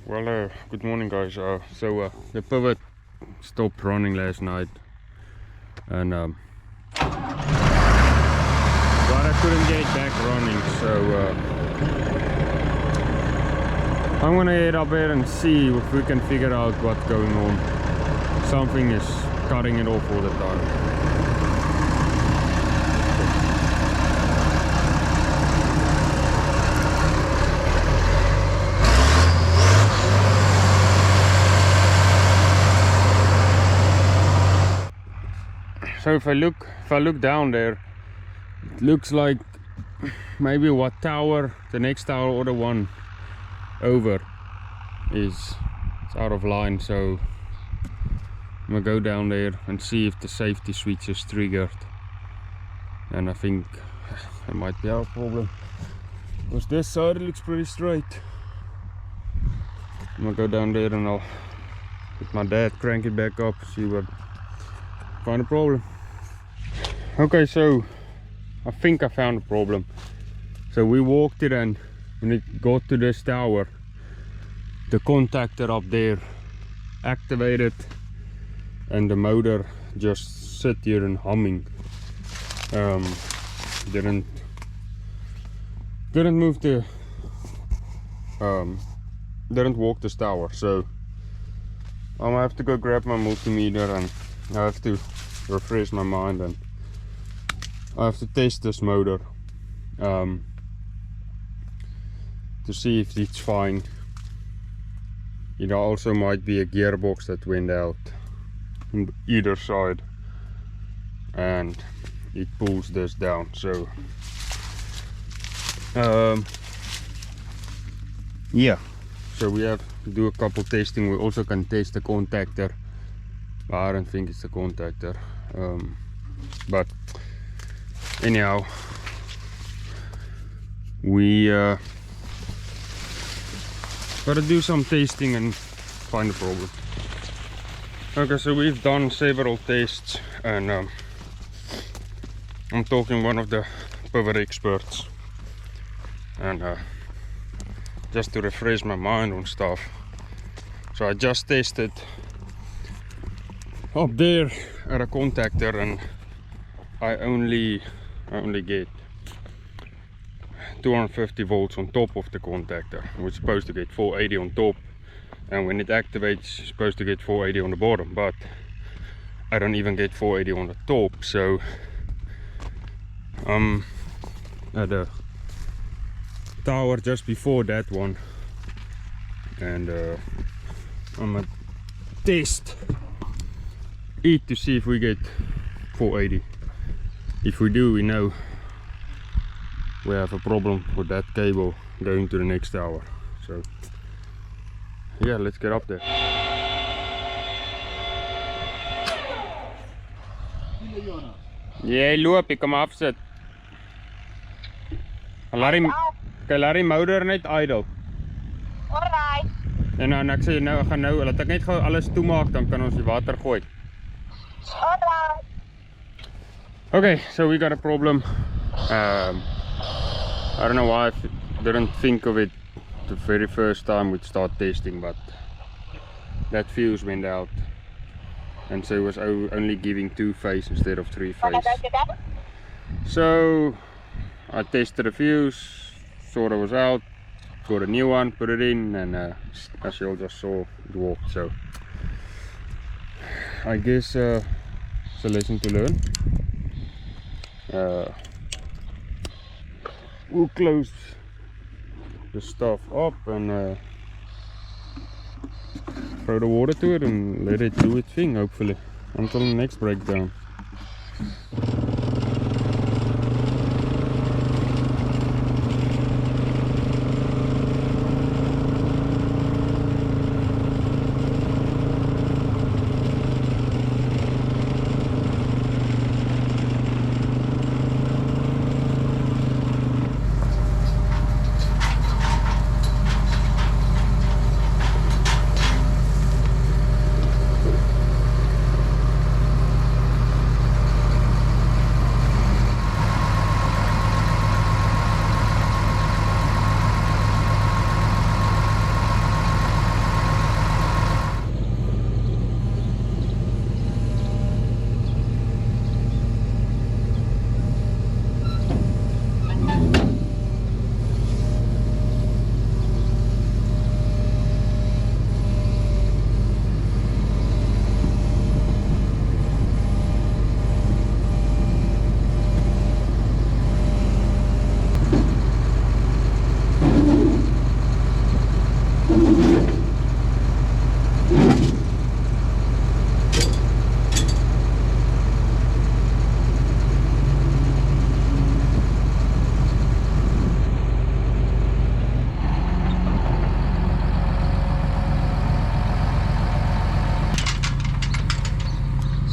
Well, good morning guys. The pivot stopped running last night and but I couldn't get it back running, so I'm gonna head up there and see if we can figure out what's going on. Something is cutting it off all the time. So if I look down there, it looks like maybe what tower, the next tower or the one over is out of line. So I'm gonna go down there and see if the safety switch is triggered, and I think it might be our problem because this side looks pretty straight. I'm gonna go down there and I'll with my dad crank it back up, see what find a problem. Okay, so I think I found a problem. So we walked it, and when it got to this tower, the contactor up there activated and the motor just sit here and humming. Didn't move the didn't walk this tower. So I'm gonna have to go grab my multimeter and I have to refresh my mind, and I have to test this motor to see if it's fine. It also might be a gearbox that went out on either side and it pulls this down. So yeah, so we have to do a couple testing. We also can test the contactor. I don't think it's the contactor, but anyhow, we gotta do some testing and find the problem. Okay, so we've done several tests, and I'm talking one of the pivot experts, and just to refresh my mind on stuff. So I just tested up there at a contactor, and I only get 250 volts on top of the contactor. We're supposed to get 480 on top, and when it activates you're supposed to get 480 on the bottom, but I don't even get 480 on the top. So I'm at a tower just before that one, and I'm gonna test it to see if we get 480. If we do, we know we have a problem with that cable going to the next tower. So yeah, let's get up there. Jy loop, ek kom afsit. Laat die motor net idle. Alright. En dan ek sê nou, ek gaan nou, laat ek net gou alles toemaak, dan kan ons die water gooi. Alright. Okay, so we got a problem. I don't know why I didn't think of it the very first time we'd start testing, but that fuse went out, and so it was only giving 2-phase instead of 3-phase. So I tested the fuse, saw it was out, got a new one, put it in, and as you all just saw, it worked. So I guess it's a lesson to learn. We'll close the stuff up and throw the water to it and let it do its thing, hopefully, until the next breakdown.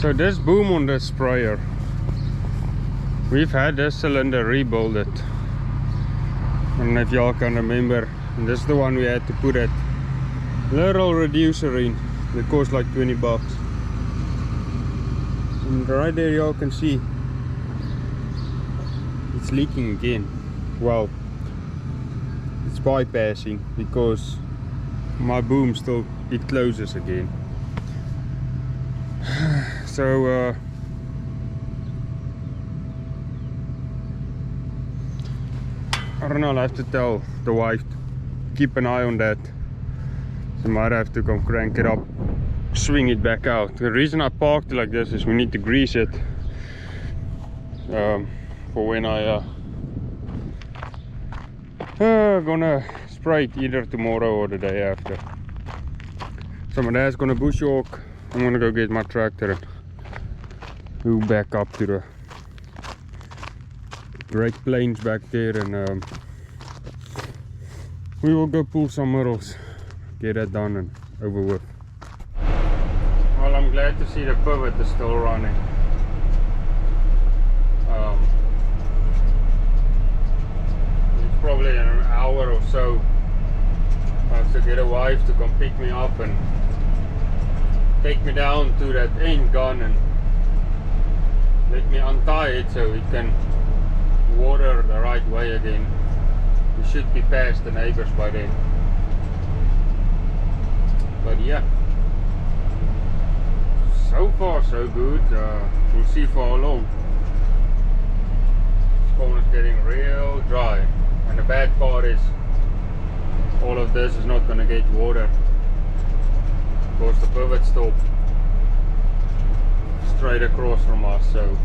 So this boom on the sprayer, we've had this cylinder rebuilt. I don't know if y'all can remember. And this is the one we had to put that little reducer in. It cost like 20 bucks. And right there y'all can see it's leaking again. Well, it's bypassing because my boom still, it closes again. So I don't know, I'll have to tell the wife to keep an eye on that. So I might have to come crank it up, swing it back out. The reason I parked it like this is we need to grease it for when I gonna spray it either tomorrow or the day after. So my dad's gonna bushwalk. I'm gonna go get my tractor and move back up to the Great Plains back there, and we will go pull some myrtles, get that done and over with. Well, I'm glad to see the pivot is still running. It's probably in an hour or so I have to get a wife to come pick me up and take me down to that end gun and let me untie it so it can water the right way again. We should be past the neighbors by then. But yeah, so far so good. We'll see for how long. This corner's getting real dry, and the bad part is all of this is not going to get water because the pivot stopped straight across from us, so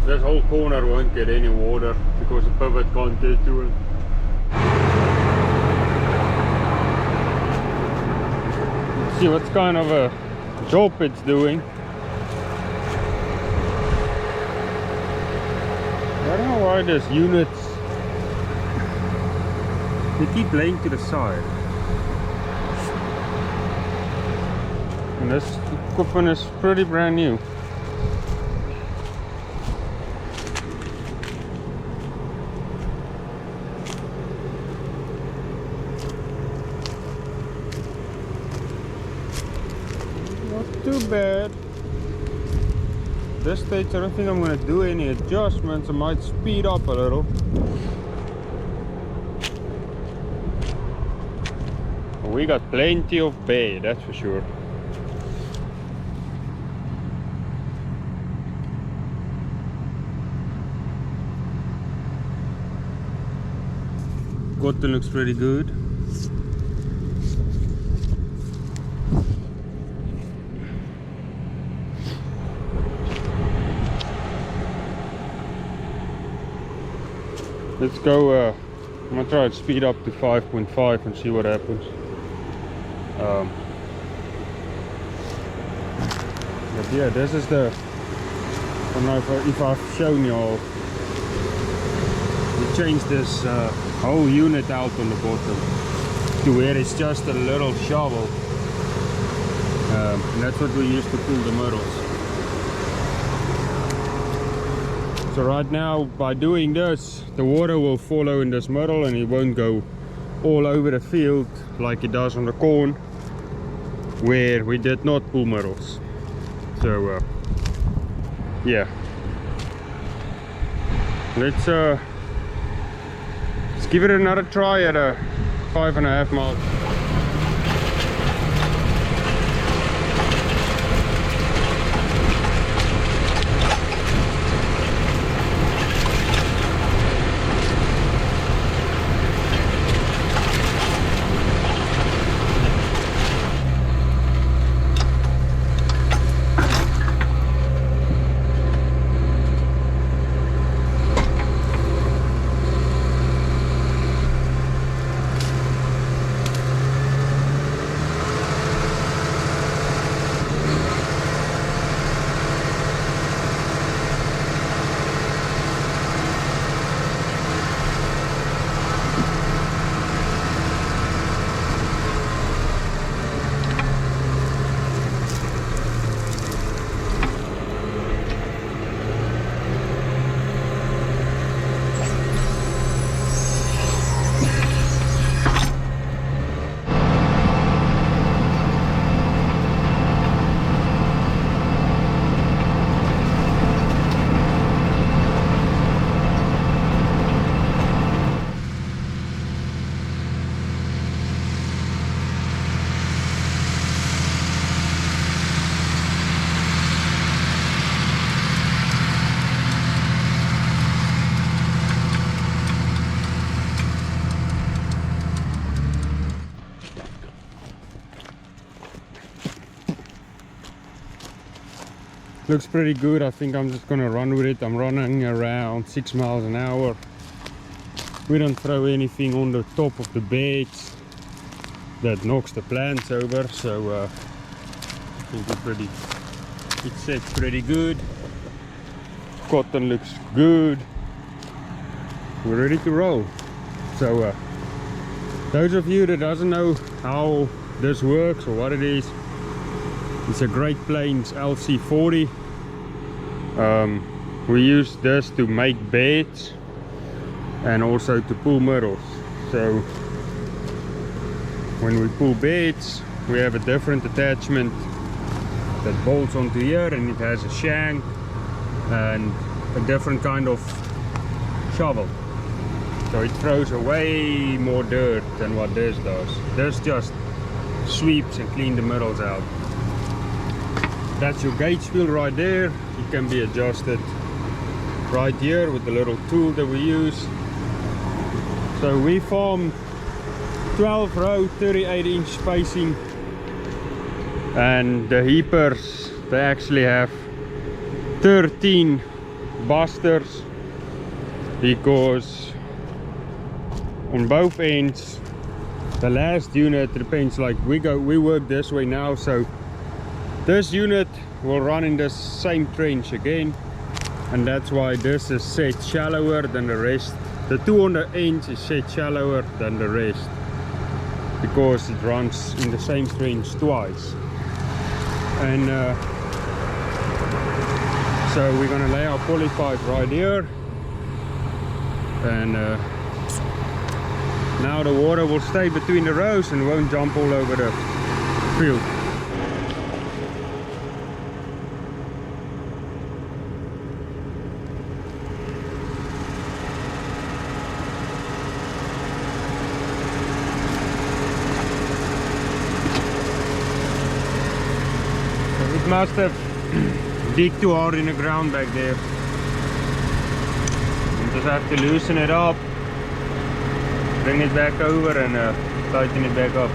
this whole corner won't get any water because the pivot can't get to it. Let's see what kind of a job it's doing. I don't know why these units, they keep laying to the side. And this equipment is pretty brand new. Not too bad. This stage I don't think I'm going to do any adjustments. I might speed up a little. We got plenty of bay, that's for sure. Cotton looks pretty good. Let's go, I'm gonna try to speed up to 5.5 and see what happens. But yeah, this is the, I don't know if I've shown you all. We changed this whole unit out on the bottom to where it's just a little shovel, and that's what we use to pull the myrtles. So right now, by doing this, the water will follow in this myrtle and it won't go all over the field like it does on the corn where we did not pull myrtles. So yeah, let's give it another try at a 5.5 miles. looks pretty good. I think I'm just gonna run with it. I'm running around 6 miles an hour. We don't throw anything on the top of the beds that knocks the plants over, so I think it's set pretty good. Cotton looks good. We're ready to roll. So those of you that doesn't know how this works or what it is, it's a Great Plains LC40. We use this to make beds and also to pull mirrors. So when we pull beds, we have a different attachment that bolts onto here, and it has a shank and a different kind of shovel. So it throws away more dirt than what this does. This just sweeps and cleans the mirrors out. That's your gauge wheel right there. It can be adjusted right here with the little tool that we use. So we farm 12 row 38-inch spacing, and the heapers, they actually have 13 busters, because on both ends the last unit depends, like we work this way now, so this unit will run in the same trench again, and that's why this is set shallower than the rest. The two on the ends is set shallower than the rest because it runs in the same trench twice. And so we're gonna lay our poly pipe right here, and now the water will stay between the rows and won't jump all over the field. It must have digged too hard in the ground back there. You just have to loosen it up, bring it back over, and tighten it back up.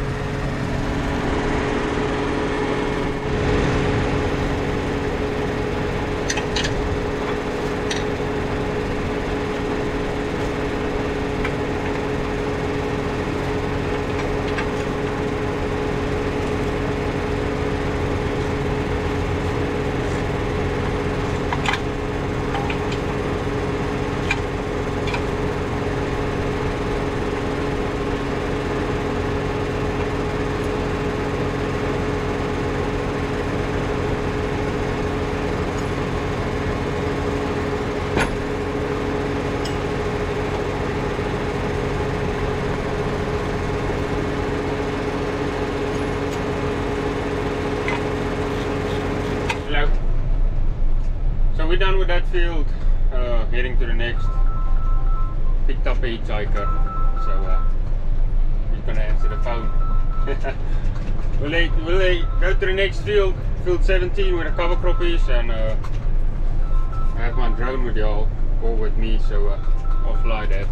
We're done with that field, heading to the next. Picked up a hitchhiker, so he's gonna answer the phone. We'll go to the next field, field 17, where the cover crop is, and I have my drone with y'all, or with me, so I'll fly that.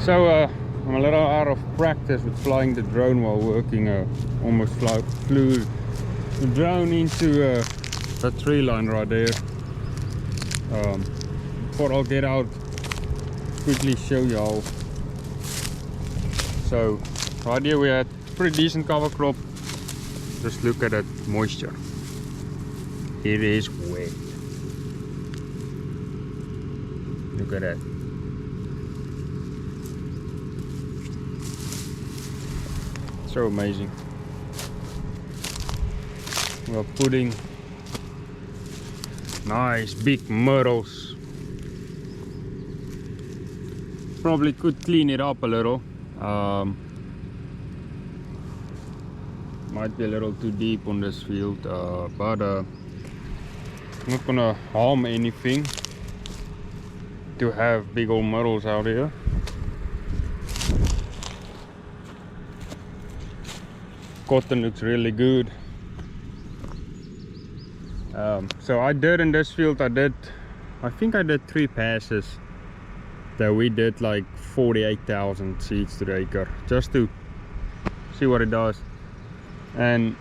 So I'm a little out of practice with flying the drone while working. Almost flew the drone into that tree line right there. Before I'll get out, quickly show y'all. So right here we had pretty decent cover crop. Just look at that moisture. It is wet. Look at that. So amazing. We're putting nice big myrtles. Probably could clean it up a little. Might be a little too deep on this field, but not gonna harm anything to have big old myrtles out here. Cotton looks really good. So I did in this field, I think I did 3 passes that we did like 48,000 seeds to the acre, just to see what it does. And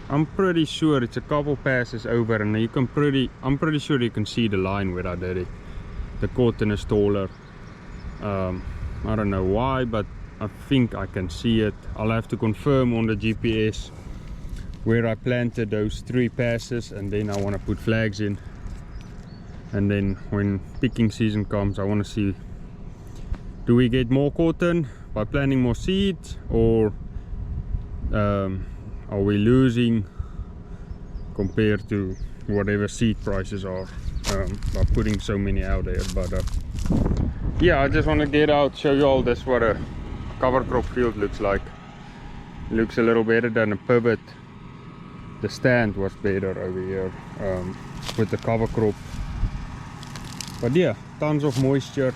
I'm pretty sure it's a couple passes over, and I'm pretty sure you can see the line where I did it. The cotton is taller. I don't know why, but I think I can see it. I'll have to confirm on the GPS where I planted those 3 passes, and then I want to put flags in. And then when picking season comes, I want to see, do we get more cotton by planting more seeds, or are we losing compared to whatever seed prices are by putting so many out there. But yeah, I just want to get out, show you all this, what a cover crop field looks like. It looks a little better than a pivot. The stand was better over here with the cover crop. But yeah, tons of moisture.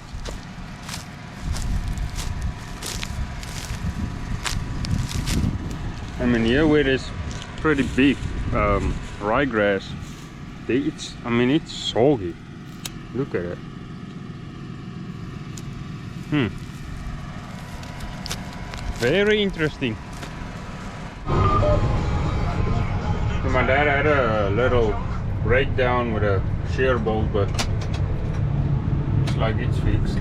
I mean, here where it's pretty big ryegrass, it's soggy. Look at it. Very interesting. So my dad had a little breakdown with a shear bolt, but looks like it's fixed.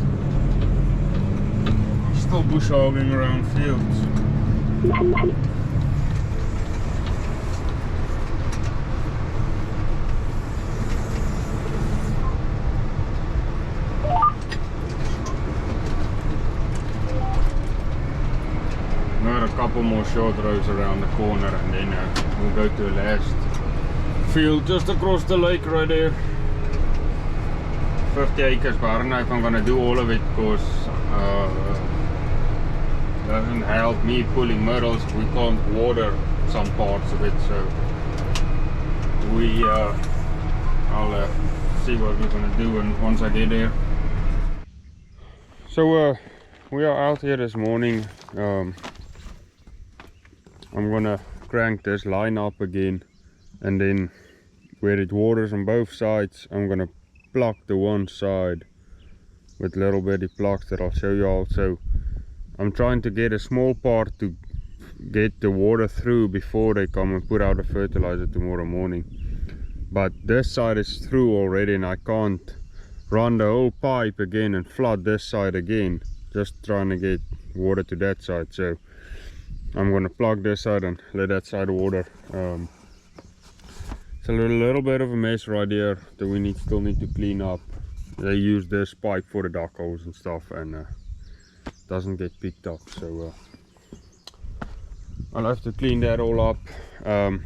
Still bush hogging around fields. Couple more short rows around the corner, and then we'll go to the last field just across the lake right there. 50 acres, but I don't know if I'm gonna do all of it, because it doesn't help me pulling myrtles. We can't water some parts of it, so I'll see what we're gonna do once I get there. So we are out here this morning. I'm gonna crank this line up again, and then where it waters on both sides, I'm gonna pluck the one side with little bitty plugs that I'll show you all. So I'm trying to get a small part to get the water through before they come and put out the fertilizer tomorrow morning. But this side is through already, and I can't run the whole pipe again and flood this side again, just trying to get water to that side. So I'm gonna plug this side and let that side water. It's a little bit of a mess right here that we still need to clean up. They use this pipe for the duck holes and stuff, and doesn't get picked up. So I'll have to clean that all up. And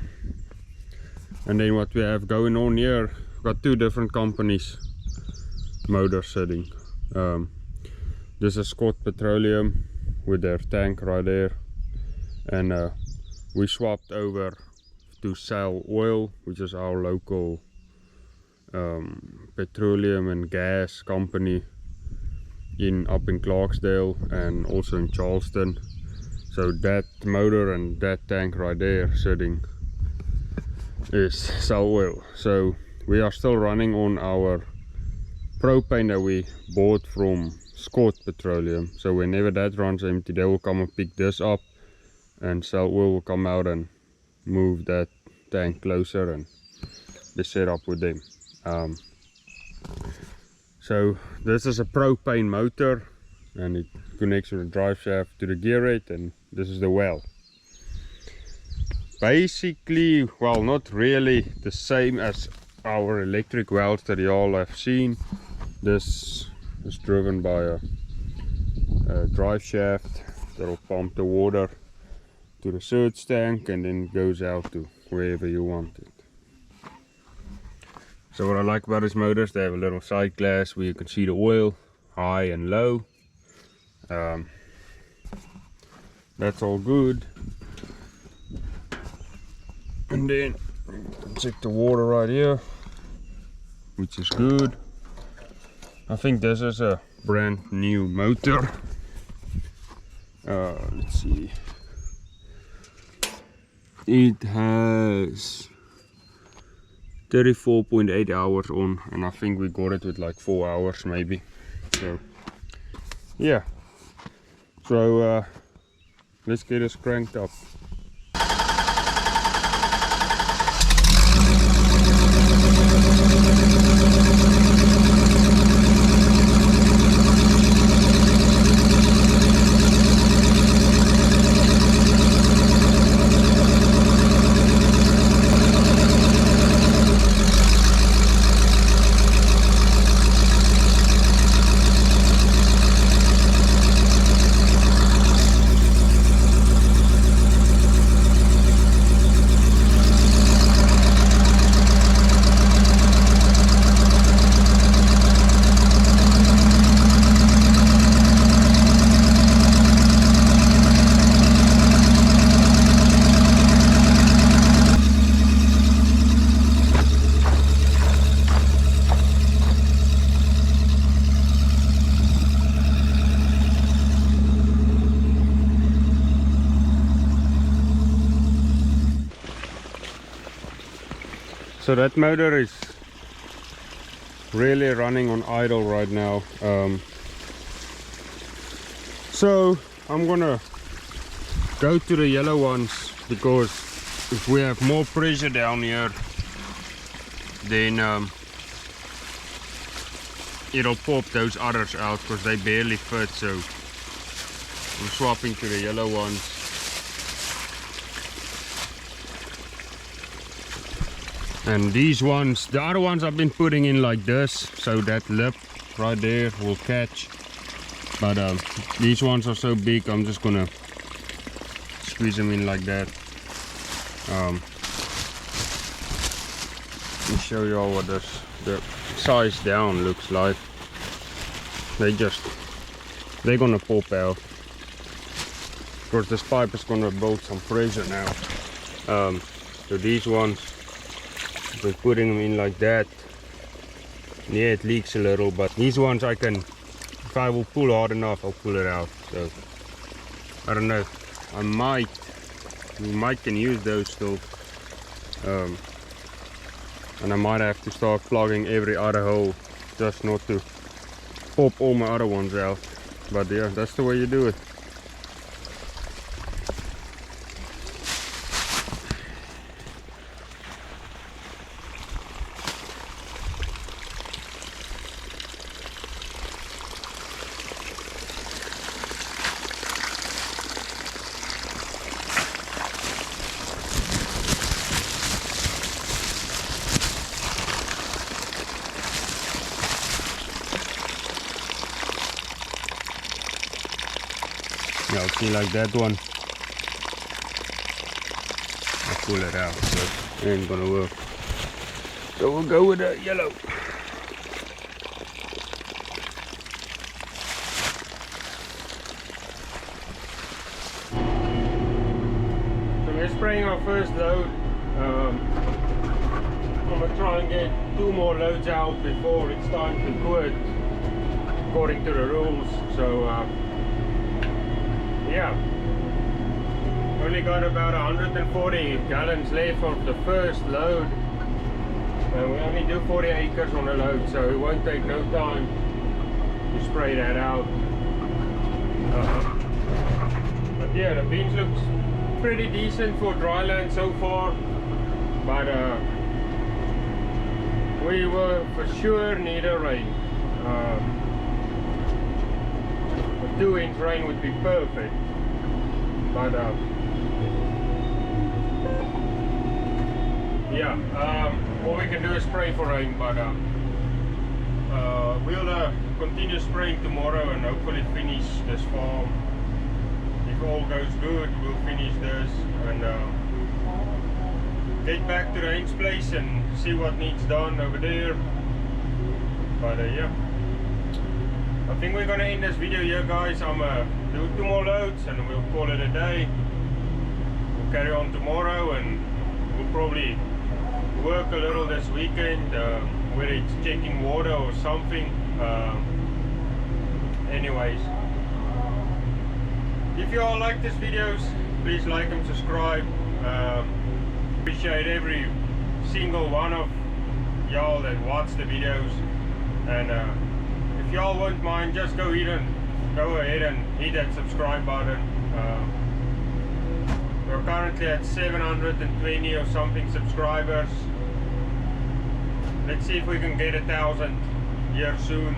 then what we have going on here, we've got 2 different companies motor setting. This is Scott Petroleum with their tank right there. And we swapped over to Shell Oil, which is our local petroleum and gas company up in Clarksdale and also in Charleston. So that motor and that tank right there sitting is Shell Oil. So we are still running on our propane that we bought from Scott Petroleum. So whenever that runs empty, they will come and pick this up, and so we will come out and move that tank closer and be set up with them. So this is a propane motor, and it connects with the drive shaft to the gear rate, and this is the well. Basically, well, not really the same as our electric wells that you all have seen. This is driven by a drive shaft that will pump the water to the surge tank and then goes out to wherever you want it. So what I like about these motors, they have a little side glass where you can see the oil, high and low. That's all good. And then you can check the water right here, which is good. I think this is a brand new motor. Let's see. It has 34.8 hours on, and I think we got it with like 4 hours maybe. So yeah, so let's get us cranked up. So that motor is really running on idle right now. So I'm gonna go to the yellow ones, because if we have more pressure down here, then it'll pop those others out because they barely fit. So I'm swapping to the yellow ones. And these ones, the other ones I've been putting in like this, so that lip right there will catch. But these ones are so big, I'm just gonna squeeze them in like that. Let me show you all what the size down looks like. They're gonna pop out. Of course, this pipe is gonna build some pressure now. So these ones, we're putting them in like that. Yeah, it leaks a little, but these ones I can, if I will pull hard enough, I'll pull it out. So I don't know, we might can use those still. And I might have to start plugging every other hole just not to pop all my other ones out. But yeah, that's the way you do it. Yeah, see, like that one, I pull it out, so it ain't gonna work. So we'll go with the yellow. So we're spraying our first load. I'm gonna try and get 2 more loads out before it's time to quit, according to the rules. So yeah, only got about 140 gallons left of the first load, and we only do 40 acres on a load, so it won't take no time to spray that out. But yeah, the beans looks pretty decent for dry land so far, but we will for sure need a rain. A 2-inch rain would be perfect, but yeah, all we can do is pray for rain, but we'll continue spraying tomorrow and hopefully finish this farm. If all goes good, we'll finish this and get back to Rain's place and see what needs done over there. But yeah, I think we're gonna end this video here, guys. I'm do 2 more loads and we'll call it a day. We'll carry on tomorrow and we'll probably work a little this weekend, whether it's checking water or something. Anyways, if you all like these videos, please like and subscribe. Appreciate every single one of y'all that watch the videos, and if y'all won't mind, just go ahead and hit that subscribe button. We're currently at 720 or something subscribers. Let's see if we can get 1,000 here soon.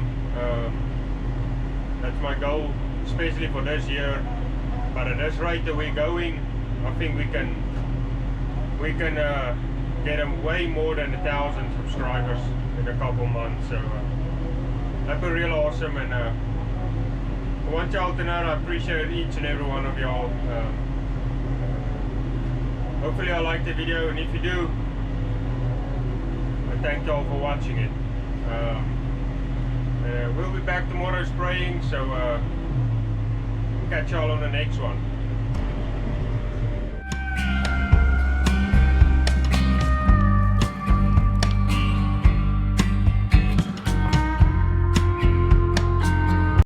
That's my goal, especially for this year. But at this rate that we're going, I think we can get way more than 1,000 subscribers in a couple months. So that'd be real awesome. And I want y'all to know I appreciate each and every one of y'all. Hopefully you like the video, and if you do, I thank y'all for watching it. We'll be back tomorrow spraying, so catch y'all on the next one.